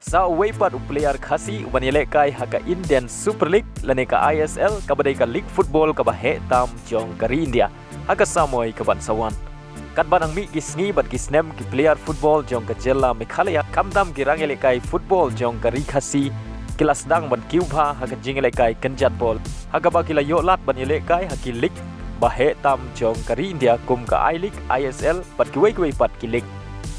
Sa weipat player khasi ubanilekay haka Indian Super League laneka ISL kabadai ka League Football kabahe tam jong kari India haka samoy kabansawan. Katban ang mi gisngi bat gisnem ki player football jong ka Jella Meghalaya kamdam girangelekay football jong kari khasi kilas dang ban kiubha haka jingelekay kenjat ball haka ba kila yolat banilekay haki League bahe tam jong kari India kum ka I League ISL bat ki weipat ki League.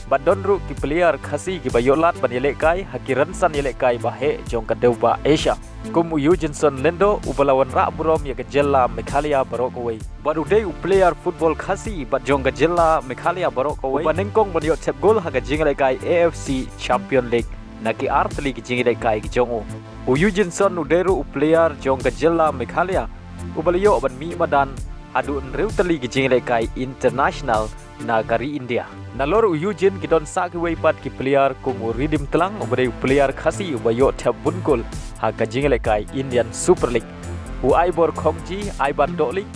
Bat donru ki player khasi ki bayolat banilekay hakiran san ilekay bahe jong kadeuba Asia kum uyu Jenson Lendo ubalawan ra burom ya Jella Meghalaya barokaway baru day player football khasi bat jong Jella Meghalaya barokaway banengkong banyo tep gol haga jingelekay AFC Champion League naki artli ki jingelekay ki jongo uyu Jenson uderu player jong Jella Meghalaya ubaliyo ban mi madan adu reutali ki jingelekay international na kari India. Nalor Eugene kidon sa ki weipat ki player kumu ridim telang ubadai player khasi ubayo tap bunkul haka jingelekay Indian Super League. Aibor khongji aiban doli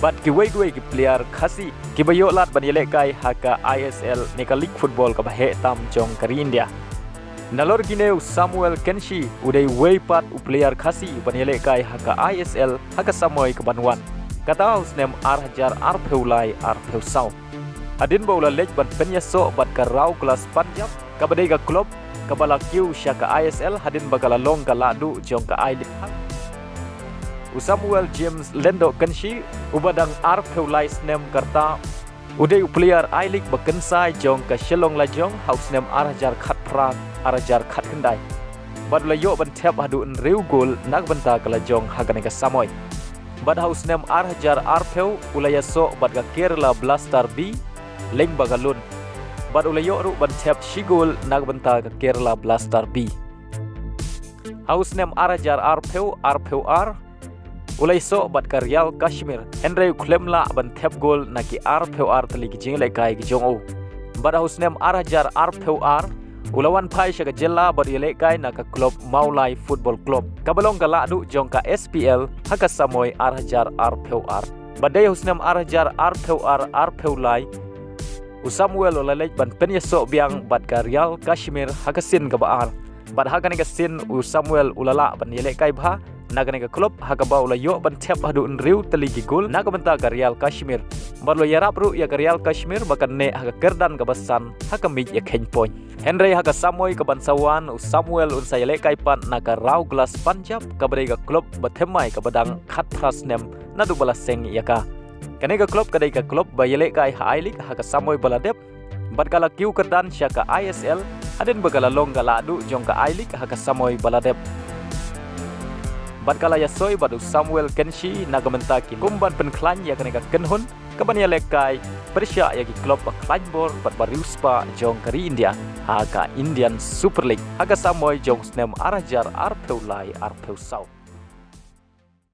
bat ki ki player khasi ki bayo lat banilekay haka ISL nika League Football ka bahe tam jong kari India. Nalor gineu Samuel Kenshi udai weipat player khasi banilekay haka ISL haka samoy kabanwan. Kata usnem arhajar arpeulai arpeusau. Adin baula lej ban penyaso bat karau kelas Punjab kabadai ka klub kabala kiu syaka ISL hadin bagala long ka ladu jong ka I League. Samuel James Lendo Kenshi ubadang arpeulai snem karta udai player I League bakensai jong ka Shillong Lajong house nem arhajar khat pran arhajar khat kendai. Bad layo ban tep hadu riu gol nak banta ka Lajong hagane ka Samoy. Bad house nem arhajar arpeu ulayaso bad ka Kerala Blaster B leng bagalun bad ulayo ru ban tep shigol nagbanta ka Kerala Blaster B house name arajar arpeu ar ulai so bad ka Real Kashmir Henry Klemla ban tep gol naki arpeu ar tali ki jingelekay ki jongo bad house name arajar arpeu ar ulawan pai sya ka Jella bad ilekay na ka club Maulai Football Club kabalong ka ladu jong ka SPL haka samoy arajar arpeu ar badai house name arajar arpeu lai Samuel olalej ban penyaso biang bat ka Real Kashmir hakasin ka baar bat hakane ka sin Samuel ulala ban yelekay bha nagane ka klub hakaba ulayo ban tep hadu riu teligi gol nagabanta ka Real Kashmir barlo yarap ru ya ka Real Kashmir bakan ne haka kerdan ka basan hakamij ya khen point Henry haka samoy ka bansawan Samuel unsa yelekay pan naga Rau Glass Punjab kabadai ka klub bathemai ka badang khatras nem nadu bala seng yaka kanega klub kadai ka klub bayele kai I League haka samoy baladep bat kala kiu kerdan syaka ISL adin bagala long galadu jong ka I League haka samoy baladep bat kala yasoy badu Samuel Kenshi nagamentaki kumban penklan ya kanega kenhun kaban yelekai Persya yagi klub Kleinbor bat bariuspa jong kari India haka Indian Super League haka samoy jong snem arajar arpeulai arpeusau